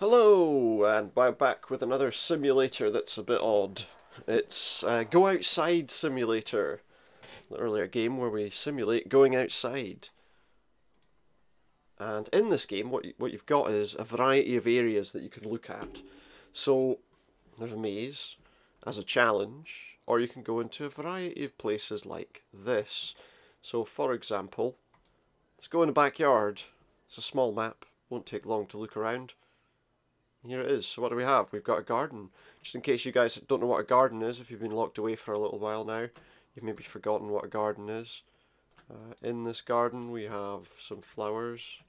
Hello, and we're back with another simulator that's a bit odd. It's Go Outside Simulator, the earlier game where we simulate going outside. And in this game, what you've got is a variety of areas that you can look at. So there's a maze as a challenge, or you can go into a variety of places like this. So for example, let's go in the backyard. It's a small map, won't take long to look around. Here it is. So what do we have? We've got a garden. Just in case you guys don't know what a garden is, if you've been locked away for a little while now, you've maybe forgotten what a garden is. In this garden we have some flowers.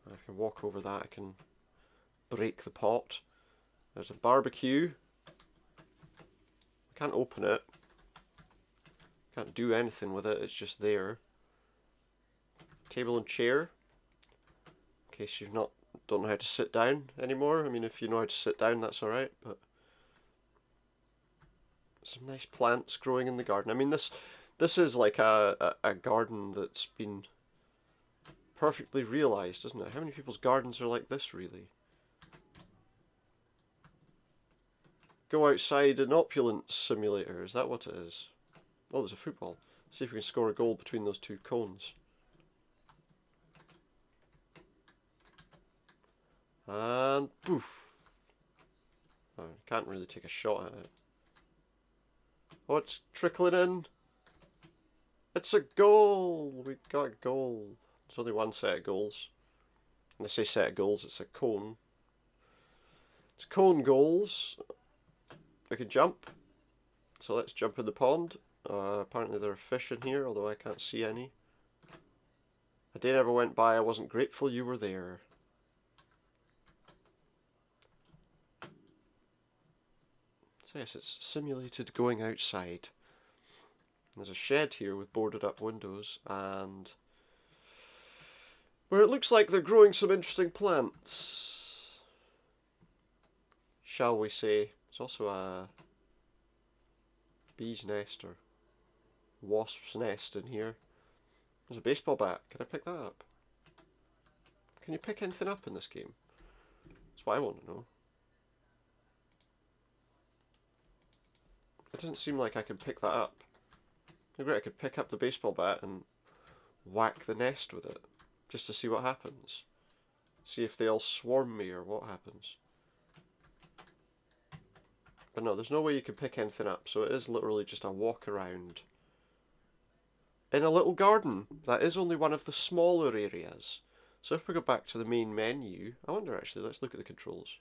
I can walk over that, I can break the pot. There's a barbecue. I can't open it. Can't do anything with it, it's just there. Table and chair. In case you've don't know how to sit down anymore. I mean, if you know how to sit down, that's alright, but some nice plants growing in the garden. I mean, this is like a garden that's been perfectly realised, isn't it? How many people's gardens are like this, really? Go outside an opulence simulator, is that what it is? Oh, there's a football. See if we can score a goal between those two cones. And poof. Oh, can't really take a shot at it. Oh, it's trickling in. It's a goal! We got a goal. There's only one set of goals. When I say set of goals, it's a cone. It's cone goals. We can jump. So let's jump in the pond. Apparently there are fish in here, although I can't see any. A day never went by I wasn't grateful you were there. So yes, it's simulated going outside. There's a shed here with boarded up windows, and where it looks like they're growing some interesting plants, shall we say. There's also a bee's nest or wasp's nest in here. There's a baseball bat. Can I pick that up? Can you pick anything up in this game? That's what I want to know. It doesn't seem like I can pick that up. Maybe I could pick up the baseball bat and whack the nest with it, just to see what happens. See if they all swarm me or what happens. But no, there's no way you can pick anything up, so it is literally just a walk around. In a little garden. That is only one of the smaller areas. So if we go back to the main menu, I wonder actually, let's look at the controls.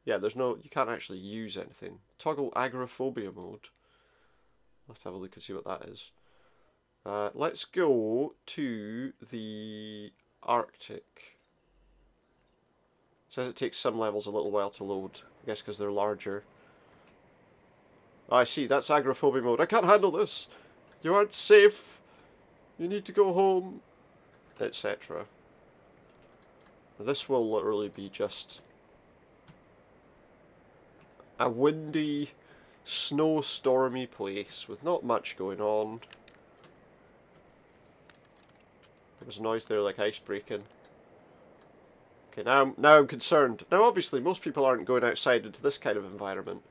Yeah, you can't actually use anything. Toggle agoraphobia mode. I'll have to have a look and see what that is. Let's go to the Arctic. It says it takes some levels a little while to load. I guess because they're larger. I see, that's agoraphobia mode. I can't handle this! You aren't safe! You need to go home! Etc. This will literally be just a windy, snowstormy place with not much going on. There was a noise there like ice breaking. Okay, now I'm concerned. Now obviously most people aren't going outside into this kind of environment.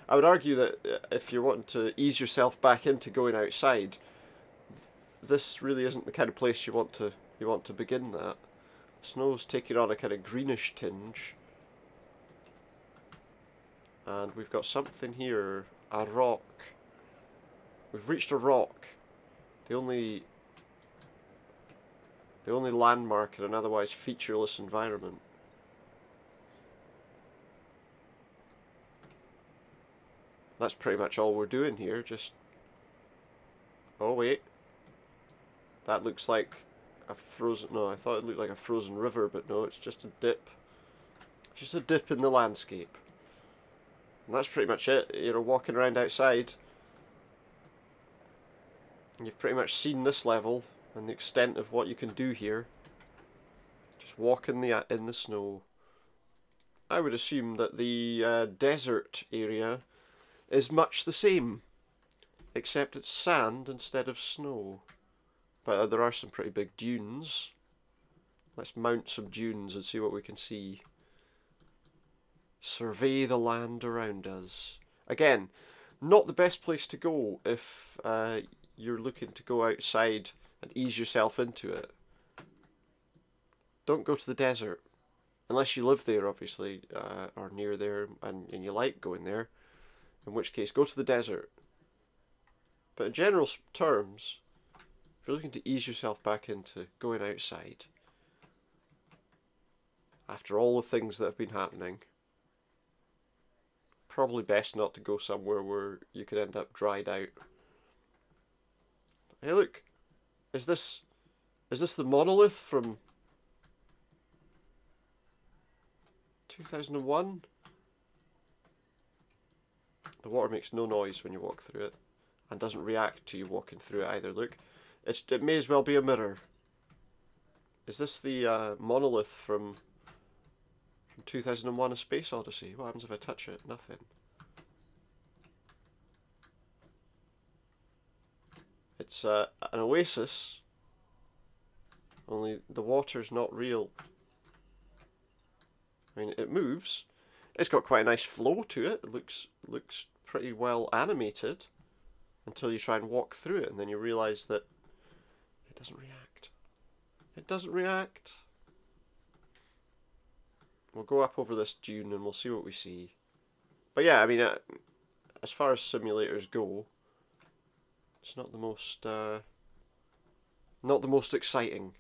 I would argue that if you're wanting to ease yourself back into going outside, this really isn't the kind of place you want to begin that. Snow's taking on a kind of greenish tinge. And we've got something here, a rock. We've reached a rock. The only landmark in an otherwise featureless environment. That's pretty much all we're doing here, just... Oh wait. That looks like a frozen... No, I thought it looked like a frozen river, but no, it's just a dip. Just a dip in the landscape. And that's pretty much it. You're walking around outside. You've pretty much seen this level and the extent of what you can do here. Just walk in the snow. I would assume that the desert area is much the same, except it's sand instead of snow. But there are some pretty big dunes. Let's mount some dunes and see what we can see. Survey the land around us. Again, not the best place to go if you're looking to go outside and ease yourself into it. Don't go to the desert. Unless you live there, obviously, or near there, and you like going there. In which case, go to the desert. But in general terms, if you're looking to ease yourself back into going outside, after all the things that have been happening, probably best not to go somewhere where you could end up dried out. Hey look, is this the monolith from 2001? The water makes no noise when you walk through it, and doesn't react to you walking through it either. Look, it may as well be a mirror. Is this the monolith from 2001: A Space Odyssey? What happens if I touch it? Nothing. It's an oasis, only the water's not real. I mean, it moves. It's got quite a nice flow to it. It looks pretty well animated until you try and walk through it, and then you realise that it doesn't react. It doesn't react. We'll go up over this dune and we'll see what we see. But yeah, I mean, as far as simulators go, it's not the most exciting.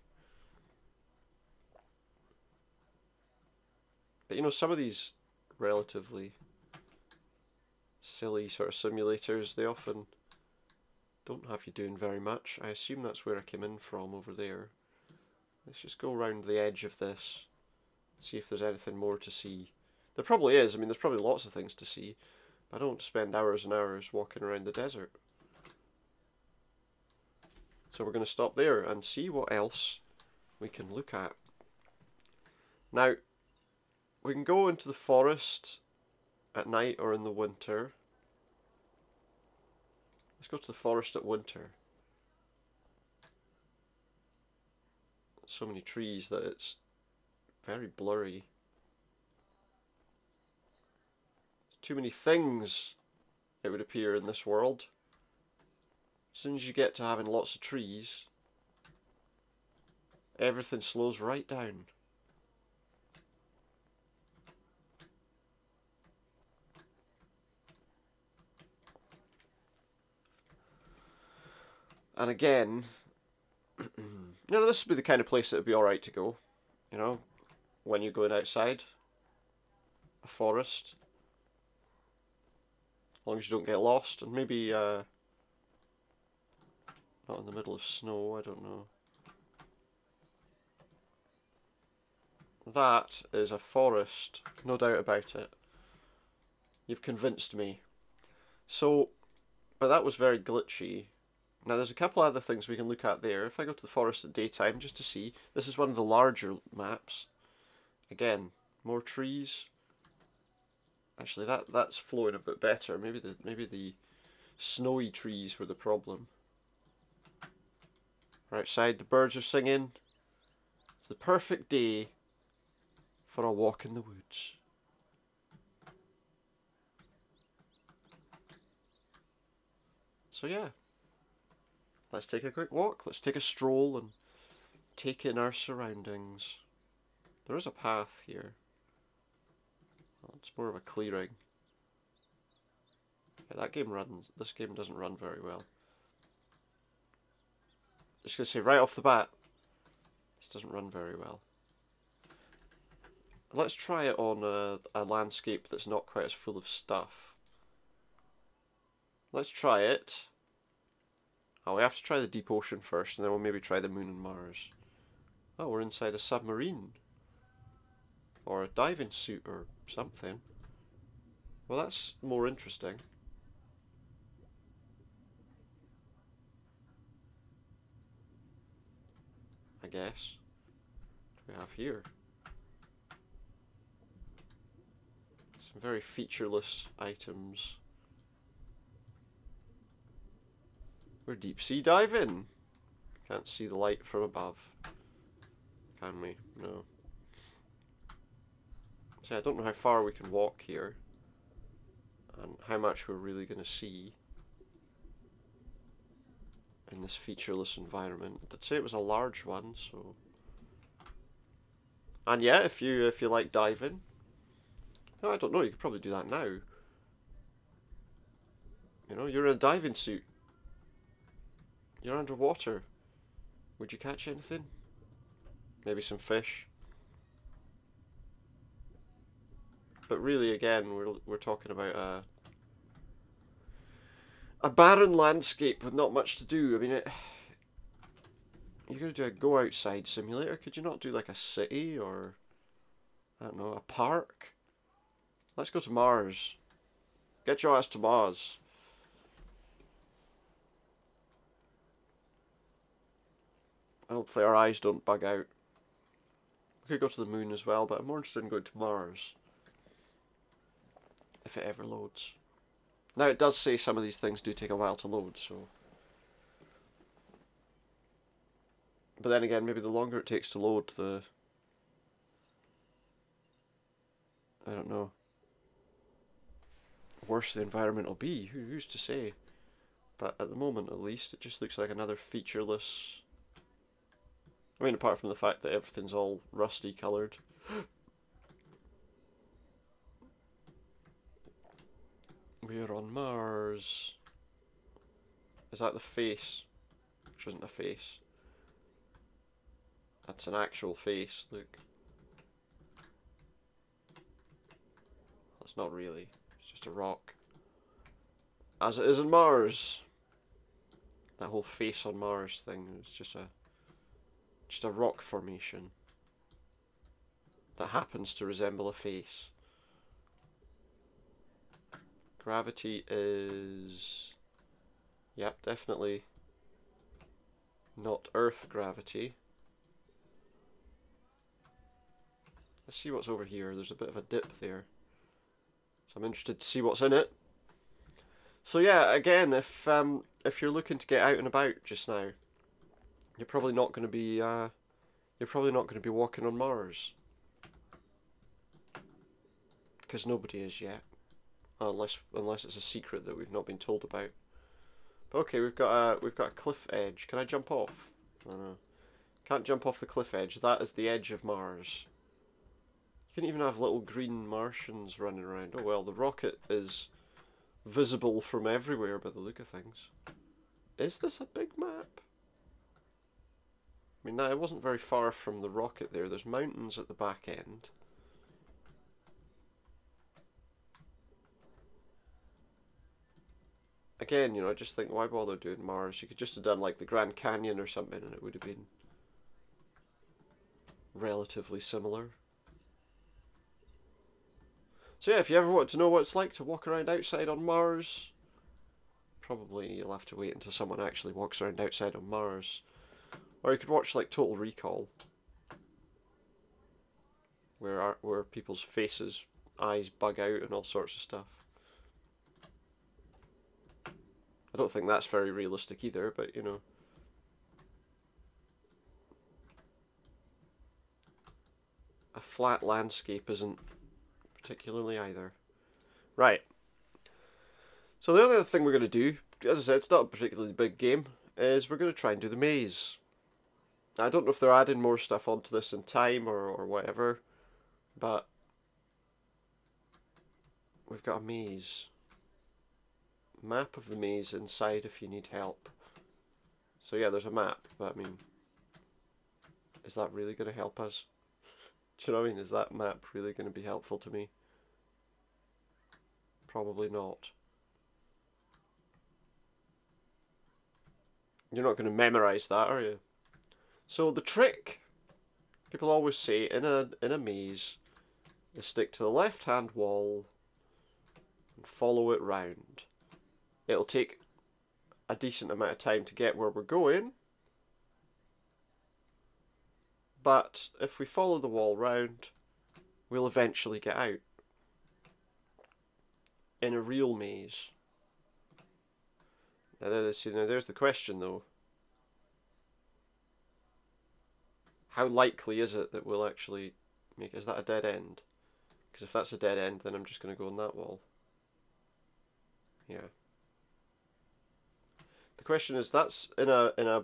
But you know, some of these relatively silly sort of simulators, they often don't have you doing very much. I assume that's where I came in from over there. Let's just go around the edge of this, see if there's anything more to see. There probably is. I mean, there's probably lots of things to see, but I don't spend hours and hours walking around the desert. So we're going to stop there and see what else we can look at. Now, we can go into the forest at night or in the winter. Let's go to the forest at winter. So many trees that it's very blurry. Too many things, it would appear, in this world. As soon as you get to having lots of trees, everything slows right down. And again, you know, this would be the kind of place that would be alright to go, you know, when you're going outside. A forest. As long as you don't get lost, and maybe, not in the middle of snow, I don't know. That is a forest, no doubt about it. You've convinced me. So, but that was very glitchy. Now there's a couple other things we can look at there. If I go to the forest at daytime, just to see, this is one of the larger maps. Again, more trees. Actually, that's flowing a bit better. Maybe the snowy trees were the problem. We're outside, the birds are singing. It's the perfect day for a walk in the woods. So yeah, let's take a quick walk. Let's take a stroll and take in our surroundings. There is a path here. Well, it's more of a clearing. Yeah, that game runs. This game doesn't run very well. Just gonna say right off the bat, this doesn't run very well. Let's try it on a landscape that's not quite as full of stuff. Let's try it. Oh, we have to try the deep ocean first, and then we'll maybe try the moon and Mars. Oh, we're inside a submarine. Or a diving suit or something. Well, that's more interesting. I guess. What do we have here? Some very featureless items. We're deep sea diving. Can't see the light from above, can we? No. So I don't know how far we can walk here, and how much we're really going to see in this featureless environment. I'd say it was a large one, so. And yeah, if you like diving, no, I don't know. You could probably do that now. You know, you're in a diving suit. You're underwater. Would you catch anything? Maybe some fish. But really, again, we're talking about a barren landscape with not much to do. I mean, you're going to do a go outside simulator. Could you not do like a city or, I don't know, a park? Let's go to Mars. Get your ass to Mars. Hopefully our eyes don't bug out. We could go to the moon as well, but I'm more interested in going to Mars. If it ever loads. Now it does say some of these things do take a while to load, so. But then again, maybe the longer it takes to load, the... I don't know. Worse the environment will be. Who's to say? But at the moment, at least, it just looks like another featureless... I mean, apart from the fact that everything's all rusty coloured. We're on Mars. Is that the face? Which isn't a face. That's an actual face, look. That's not really. It's just a rock. As it is on Mars. That whole face on Mars thing is just a rock formation that happens to resemble a face. Gravity is... Yep, definitely not Earth gravity. Let's see what's over here. There's a bit of a dip there. So I'm interested to see what's in it. So yeah, again, if you're looking to get out and about just now, you're probably not going to be walking on Mars, because nobody is yet, unless it's a secret that we've not been told about. But okay, we've got a cliff edge. Can I jump off? No. Can't jump off the cliff edge. That is the edge of Mars. You can even have little green Martians running around. Oh well, the rocket is visible from everywhere by the look of things. Is this a big map? I mean, no, it wasn't very far from the rocket there. There's mountains at the back end. Again, you know, I just think, why bother doing Mars? You could just have done like the Grand Canyon or something and it would have been relatively similar. So yeah, if you ever want to know what it's like to walk around outside on Mars, probably you'll have to wait until someone actually walks around outside on Mars. Or you could watch like Total Recall, where people's faces, eyes bug out and all sorts of stuff. I don't think that's very realistic either, but you know. A flat landscape isn't particularly either. Right. So the only other thing we're going to do, as I said, it's not a particularly big game, is we're going to try and do the maze. I don't know if they're adding more stuff onto this in time or whatever, but we've got a maze. Map of the maze inside if you need help. So yeah, there's a map, but I mean, is that really going to help us? Do you know what I mean? Is that map really going to be helpful to me? Probably not. You're not going to memorize that, are you? So the trick, people always say in a maze, is stick to the left-hand wall and follow it round. It'll take a decent amount of time to get where we're going, but if we follow the wall round, we'll eventually get out. In a real maze. Now there's the question though. how likely is it that we'll actually make... Is that a dead end? Because if that's a dead end, then I'm just going to go on that wall. Yeah. The question is, that's in a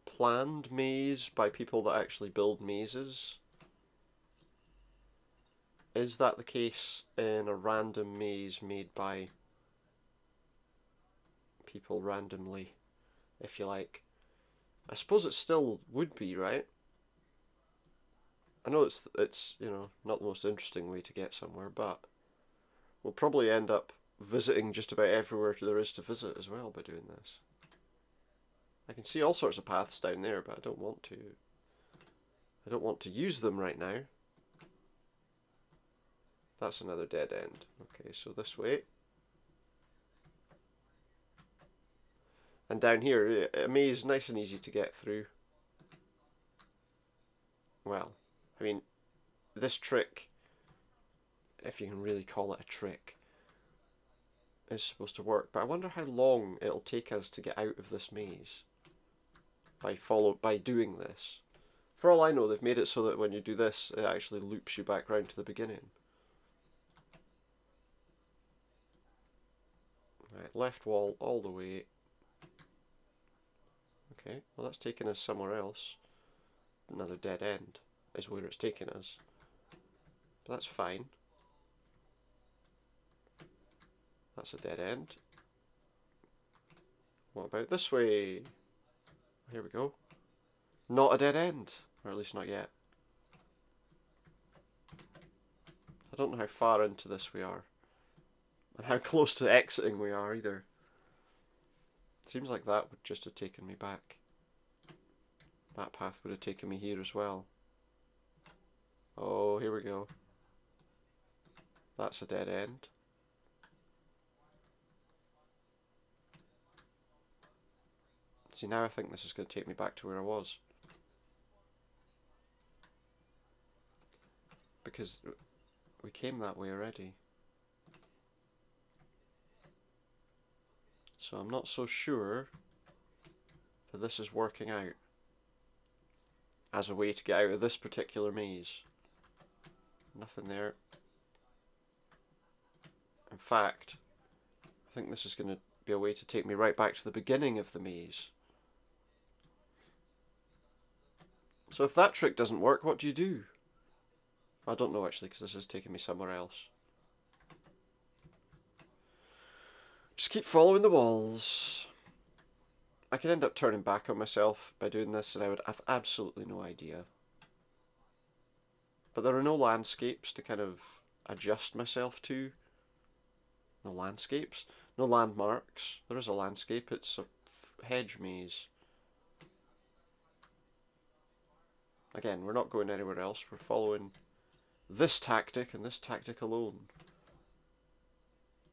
planned maze by people that actually build mazes. Is that the case in a random maze made by people randomly, if you like? I suppose it still would be, right? I know it's you know, not the most interesting way to get somewhere, but we'll probably end up visiting just about everywhere there is to visit as well by doing this. I can see all sorts of paths down there, but I don't want to. I don't want to use them right now. That's another dead end. Okay, so this way. And down here, a maze, nice and easy to get through. Well, I mean, this trick, if you can really call it a trick, is supposed to work. But I wonder how long it'll take us to get out of this maze by doing this. For all I know, they've made it so that when you do this, it actually loops you back round to the beginning. Right, left wall all the way. Okay, well that's taking us somewhere else. Another dead end is where it's taking us. But that's fine. That's a dead end. What about this way? Here we go. Not a dead end, or at least not yet. I don't know how far into this we are, and how close to exiting we are either. Seems like that would just have taken me back. That path would have taken me here as well. Oh, here we go. That's a dead end. See, now I think this is going to take me back to where I was. Because we came that way already. So I'm not so sure that this is working out as a way to get out of this particular maze. Nothing there. In fact, I think this is going to be a way to take me right back to the beginning of the maze. So if that trick doesn't work, what do you do? I don't know actually, because this is taking me somewhere else. Just keep following the walls. I could end up turning back on myself by doing this, and I would have absolutely no idea. But there are no landscapes to kind of adjust myself to. No landscapes? No landmarks. There is a landscape, it's a hedge maze. Again, we're not going anywhere else, we're following this tactic and this tactic alone.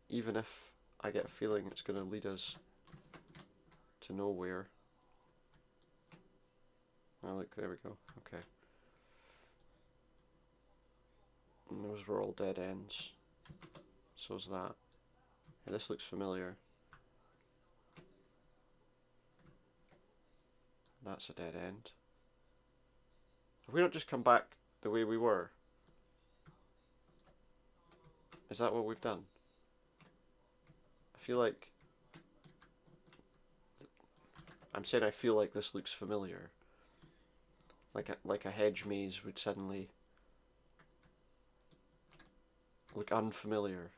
Even if I get a feeling it's going to lead us to nowhere. Oh look, there we go, okay. And those were all dead ends. So's that. Yeah, this looks familiar. That's a dead end. Have we not just come back the way we were? Is that what we've done? I feel like... I'm saying I feel like this looks familiar. Like a hedge maze would suddenly look unfamiliar.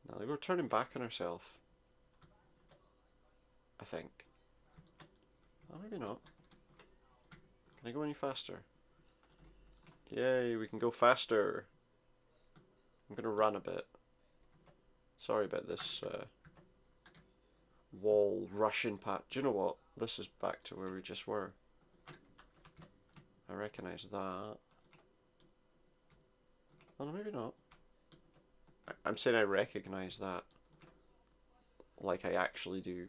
No, we're turning back on ourselves. I think. Oh, maybe not. Can I go any faster? Yay, we can go faster. I'm gonna run a bit. Sorry about this wall rushing pat. Do you know what? This is back to where we just were. I recognise that. Oh no, maybe not. I'm saying I recognise that. Like I actually do.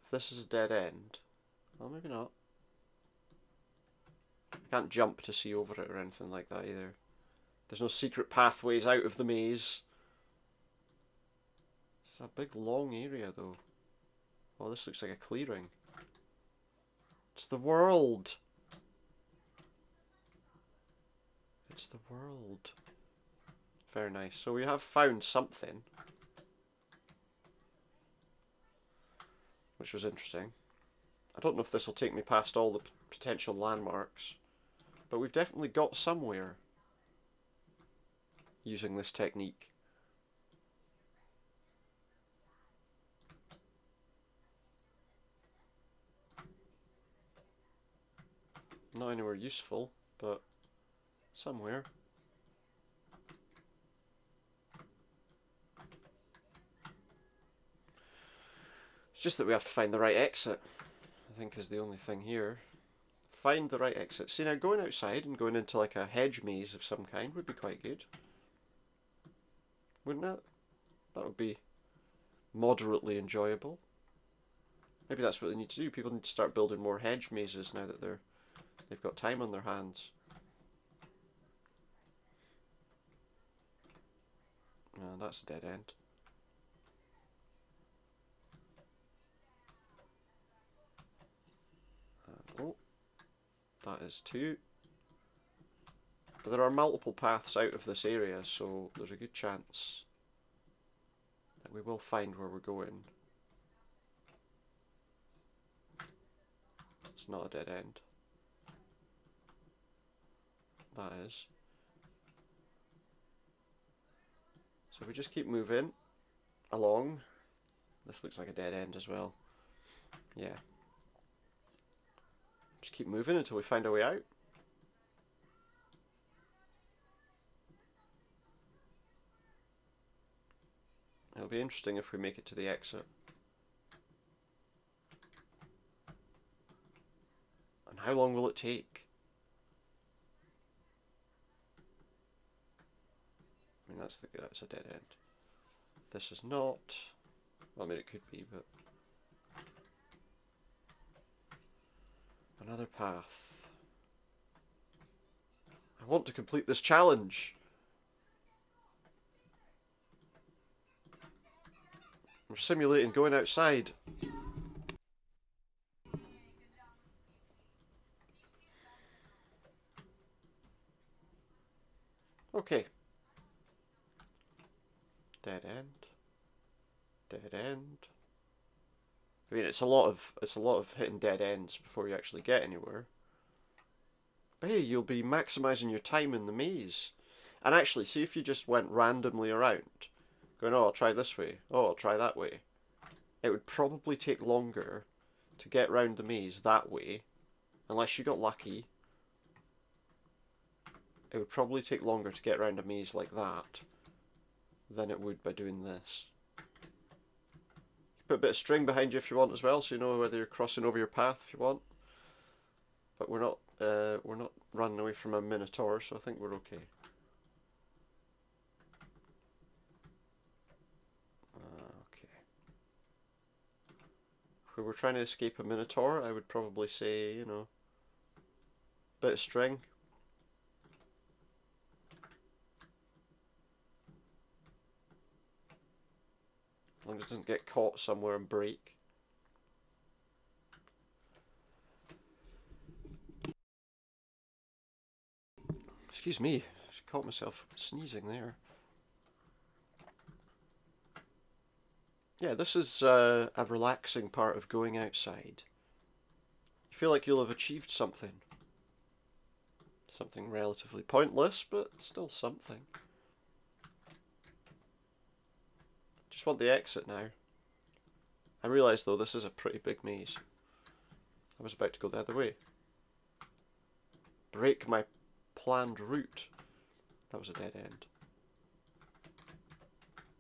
If this is a dead end, well maybe not. I can't jump to see over it or anything like that either. There's no secret pathways out of the maze. It's a big long area though. Oh, this looks like a clearing. It's the world! It's the world. Very nice. So we have found something, which was interesting. I don't know if this will take me past all the potential landmarks, but we've definitely got somewhere using this technique. Not anywhere useful, but somewhere. It's just that we have to find the right exit, I think, is the only thing here. Find the right exit. See, now going outside and going into like a hedge maze of some kind would be quite good. Wouldn't it? That would be moderately enjoyable. Maybe that's what they need to do. People need to start building more hedge mazes now that they've got time on their hands. That's a dead end. Oh, that is two. But there are multiple paths out of this area, so there's a good chance that we will find where we're going. It's not a dead end. That is. So we just keep moving along. This looks like a dead end as well. Yeah. Just keep moving until we find a way out. It'll be interesting if we make it to the exit. And how long will it take? I mean, that's a dead end. This is not. Well, I mean, it could be, but another path. I want to complete this challenge. We're simulating going outside. Okay. Dead end. Dead end. I mean, it's a lot of hitting dead ends before you actually get anywhere. But hey, you'll be maximising your time in the maze. And actually, see if you just went randomly around, going, oh, I'll try this way, oh, I'll try that way. It would probably take longer to get round the maze that way, unless you got lucky. It would probably take longer to get round a maze like that than it would by doing this. Put a bit of string behind you if you want as well, so you know whether you're crossing over your path if you want. But we're not running away from a minotaur, so I think we're okay. Okay. If we were trying to escape a minotaur, I would probably say, you know, bit of string. As long as it doesn't get caught somewhere and break. Excuse me, I caught myself sneezing there. Yeah, this is a relaxing part of going outside. You feel like you'll have achieved something. Something relatively pointless, but still something. Just want the exit now. I realise though this is a pretty big maze. I was about to go the other way. Break my planned route. That was a dead end.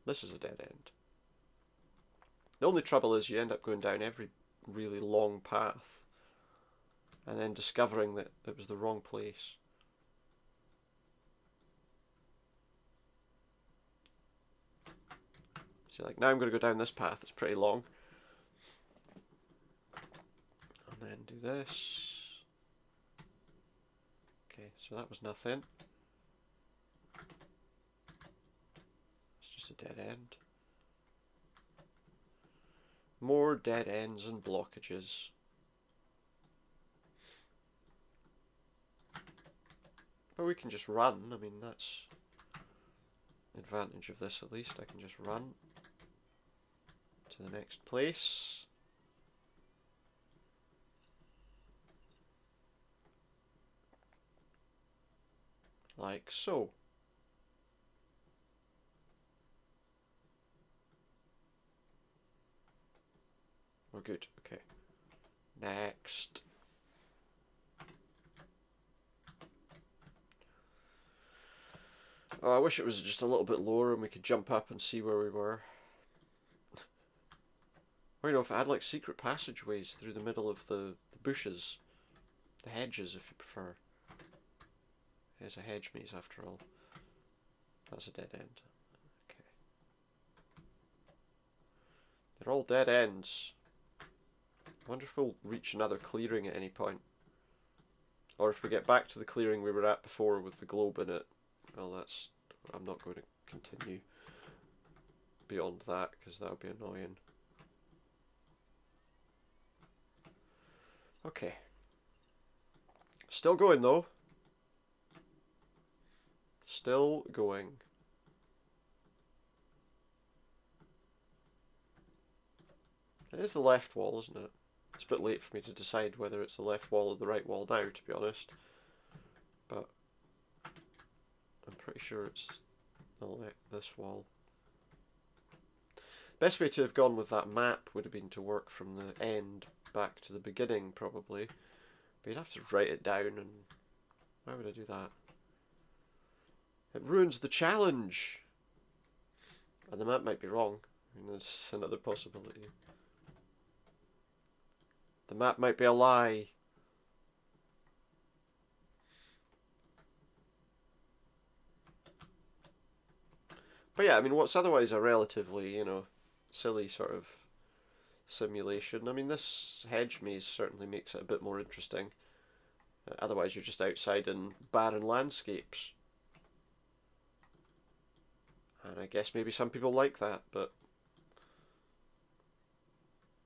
This is a dead end. The only trouble is you end up going down every really long path and then discovering that it was the wrong place. See, like now I'm going to go down this path, it's pretty long. And then do this. Okay, so that was nothing. It's just a dead end. More dead ends and blockages. But we can just run. I mean, that's the advantage of this at least. I can just run to the next place. Like so. We're good. Okay. Next. Oh, I wish it was just a little bit lower and we could jump up and see where we were. Or, you know, if it had like secret passageways through the middle of the bushes. The hedges, if you prefer. It's a hedge maze after all. That's a dead end. Okay. They're all dead ends. I wonder if we'll reach another clearing at any point. Or if we get back to the clearing we were at before with the globe in it. Well, that's... I'm not going to continue beyond that because that would be annoying. Okay. Still going though. Still going. It is the left wall, isn't it? It's a bit late for me to decide whether it's the left wall or the right wall now, to be honest. But I'm pretty sure it's this wall. Best way to have gone with that map would have been to work from the end back to the beginning, probably. But you'd have to write it down, and why would I do that? It ruins the challenge! And the map might be wrong. I mean, there's another possibility. The map might be a lie. But yeah, I mean, what's otherwise a relatively, you know, silly sort of simulation. I mean, this hedge maze certainly makes it a bit more interesting. Otherwise, you're just outside in barren landscapes. And I guess maybe some people like that, but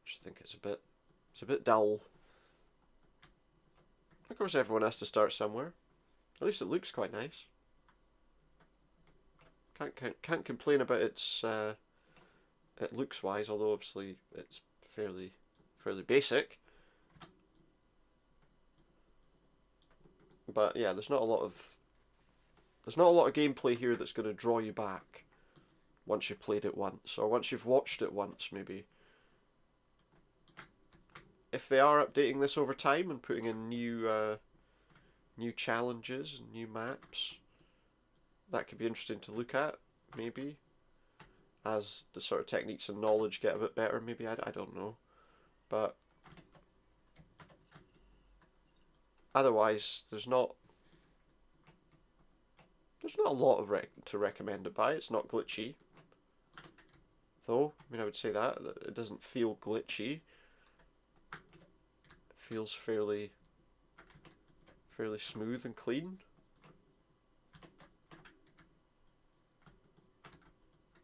I just think it's a bit dull. Of course, everyone has to start somewhere. At least it looks quite nice. Can't complain about its it looks wise, although obviously it's fairly basic. But yeah, there's not a lot of gameplay here that's going to draw you back once you've played it once, or once you've watched it once, maybe. If they are updating this over time and putting in new challenges and new maps, that could be interesting to look at, maybe. As the sort of techniques and knowledge get a bit better, maybe, I don't know. But otherwise, there's not a lot to recommend it by. It's not glitchy, though. I mean, I would say that it doesn't feel glitchy. It feels fairly smooth and clean.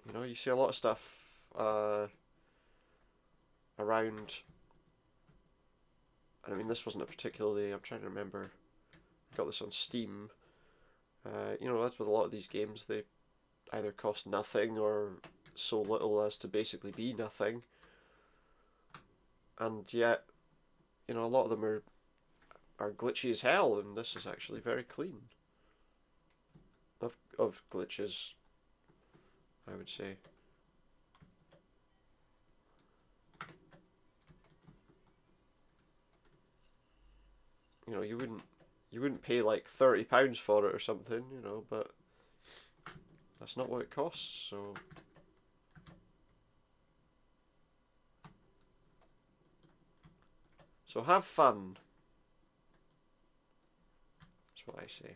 You know, you see a lot of stuff around. I mean, this wasn't a particularly. I'm trying to remember. I got this on Steam. You know, that's with a lot of these games. They either cost nothing or so little as to basically be nothing. And yet, you know, a lot of them are glitchy as hell, and this is actually very clean of glitches, I would say. You know, you wouldn't pay like £30 for it or something, you know, but that's not what it costs, so have fun. That's what I say.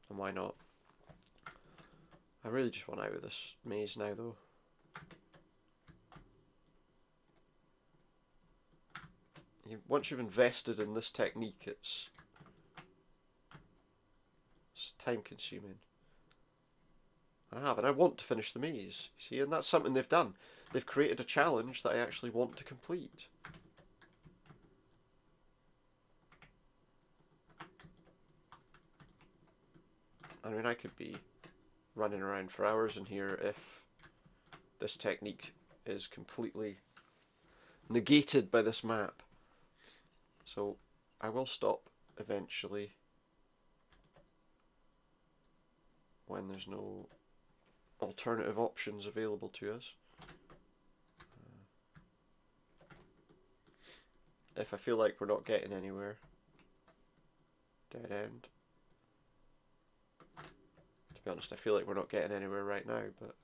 And why not? I really just want out of this maze now, though. Once you've invested in this technique, it's time consuming. And I want to finish the maze, see, and that's something they've done. they've created a challenge that I actually want to complete. I mean, I could be running around for hours in here if this technique is completely negated by this map. So I will stop eventually when there's no alternative options available to us. If I feel like we're not getting anywhere, dead end. To be honest, I feel like we're not getting anywhere right now, but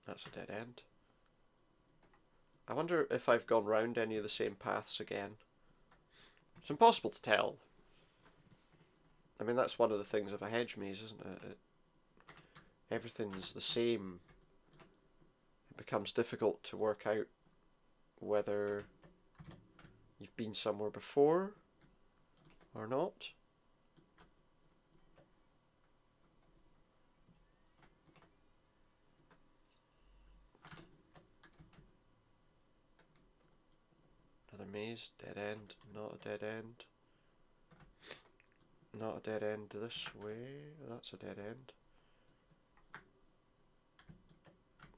that's a dead end. I wonder if I've gone round any of the same paths again. It's impossible to tell. I mean, that's one of the things of a hedge maze, isn't it? Everything's the same. It becomes difficult to work out whether you've been somewhere before or not. Another maze, dead end, not a dead end. Not a dead end this way, that's a dead end.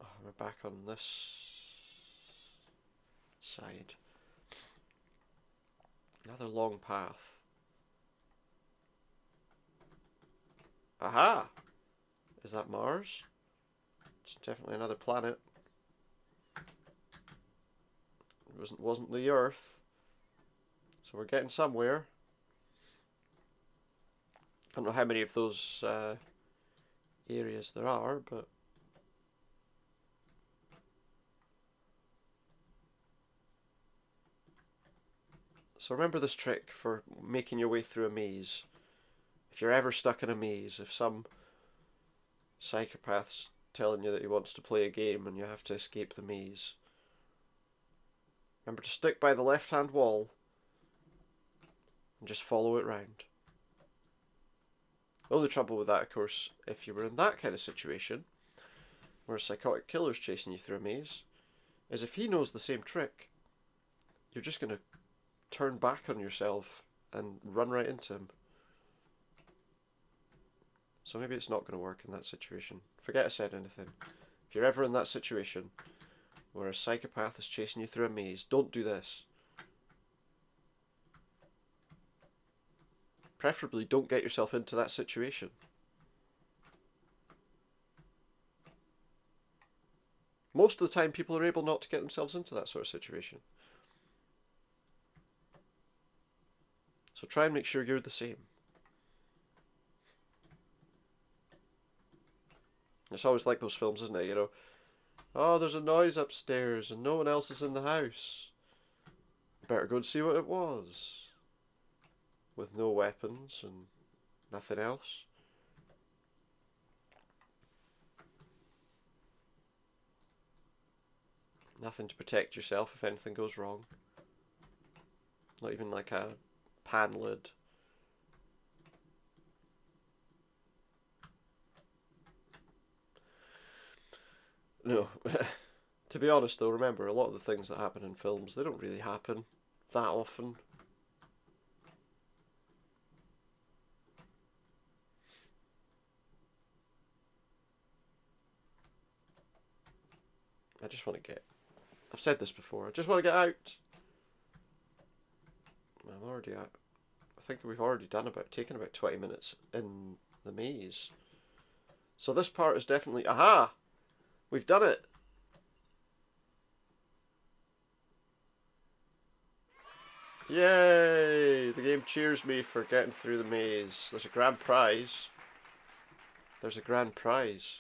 Oh, we're back on this side. Another long path. Aha! Is that Mars? It's definitely another planet. It wasn't the Earth. So we're getting somewhere. I don't know how many of those areas there are, but so remember this trick for making your way through a maze. If you're ever stuck in a maze, if some psychopath's telling you that he wants to play a game and you have to escape the maze, remember to stick by the left-hand wall and just follow it round. The only trouble with that, of course, if you were in that kind of situation, where a psychotic killer's chasing you through a maze, is if he knows the same trick, you're just going to turn back on yourself and run right into him. So maybe it's not going to work in that situation. Forget I said anything. If you're ever in that situation where a psychopath is chasing you through a maze, don't do this. Preferably don't get yourself into that situation. Most of the time people are able not to get themselves into that sort of situation. So try and make sure you're the same. It's always like those films, isn't it? You know, oh, there's a noise upstairs and no one else is in the house. Better go and see what it was. With no weapons and nothing else. Nothing to protect yourself if anything goes wrong. Not even like a pan lid. No. To be honest though, remember, a lot of the things that happen in films, they don't really happen that often. I just want to get... I've said this before, I just want to get out. I'm already out. I think we've already taken about 20 minutes in the maze. So this part is definitely... Aha! We've done it! Yay! The game cheers me for getting through the maze. There's a grand prize. There's a grand prize.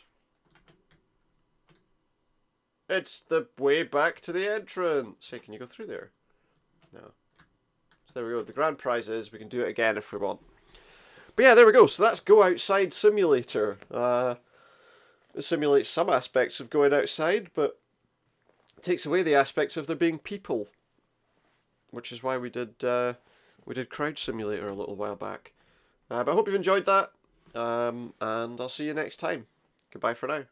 It's the way back to the entrance. Hey, can you go through there? No. So there we go. The grand prize is we can do it again if we want. But yeah, there we go. So that's Go Outside Simulator. It simulates some aspects of going outside, but takes away the aspects of there being people. Which is why we did Crowd Simulator a little while back. But I hope you've enjoyed that. and I'll see you next time. Goodbye for now.